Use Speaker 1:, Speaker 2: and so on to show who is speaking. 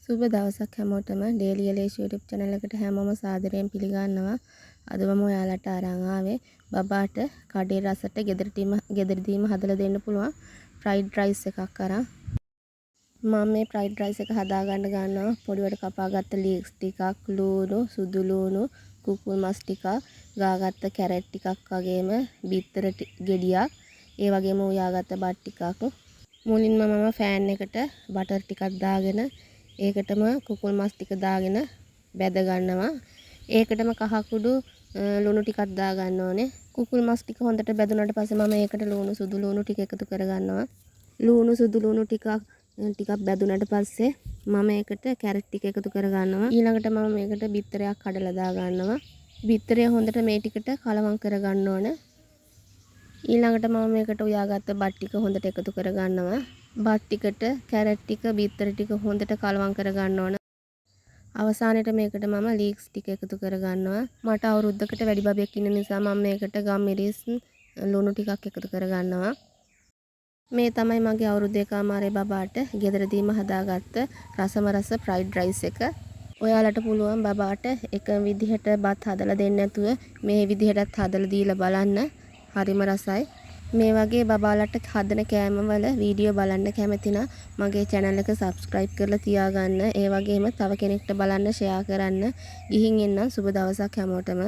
Speaker 1: සුබ දවසක් හැමෝටම ඩේලි එලේෂ් YouTube channel එකට හැමෝම සාදරයෙන් පිළිගන්නවා. අද මම ඔයාලට අරන් ආවේ බබාට කඩේ රසට ගෙදරදීම හදලා දෙන්න පුළුවන් fried rice එකක් අරන්. මම මේ fried rice එක හදා ගන්නවා. පොඩිවට කපාගත්ත leeks ටිකක්, ලූණු, සුදු ලූණු, කුකුල් මස් ටිකක්, ගාගත්ත කැරට් ටිකක් වගේම බිත්තර ගෙඩියක්, ඒ වගේම උයාගත්ත බත් ටිකක්. මුලින්ම මම ෆෑන් එකට බටර් ටිකක් දාගෙන ඒකටම කුකුල් මස් ටික දාගෙන බැද ගන්නවා. ඒකටම කහ කුඩු ලුණු ටිකක් දා ගන්න ඕනේ. කුකුල් මස් ටික හොඳට බැදුනට පස්සේ මම ඒකට ලුණු සුදු ලුණු ටික එකතු කර ගන්නවා. ලුණු සුදු ලුණු ටිකක් බැදුනට පස්සේ මම ඒකට කැරට් ටික එකතු කර ගන්නවා. ඊළඟට මම මේකට බිත්තරයක් කඩලා දා ගන්නවා. බිත්තරය හොඳට මේ ටිකට කලවම් කර ගන්න ඕනේ. ඊළඟට මම මේකට උයාගත්ත බත් ටික හොඳට එකතු කර ගන්නවා. බත් ටිකට කැරට් ටික බිත්තර ටික හොඳට කලවම් කර ගන්න ඕන. අවසානයේට මේකට මම ලීක්ස් ටික එකතු කර ගන්නවා. මට අවුරුද්දකට වැඩි බබෙක් ඉන්න නිසා මම මේකට ගම් මිරිස් ලුණු ටිකක් එකතු කර ගන්නවා. මේ තමයි මගේ අවුරුදු එකමාරේ බබාට ගෙදරදීම හදාගත්ත රසම රස fried rice එක. ඔයාලට පුළුවන් බබාට එක විදිහට බත් හදලා දෙන්න නැතුව මේ විදිහටත් හදලා දීලා බලන්න. හරිම රසයි. මේ වගේ බබාලට හදන කෑමවල වීඩියෝ බලන්න කැමති නම් මගේ channel එක subscribe කරලා තියාගන්න. ඒ වගේම තව කෙනෙක්ට බලන්න share කරන්න. ගිහින් එන්නම්. සුබ දවසක් හැමෝටම.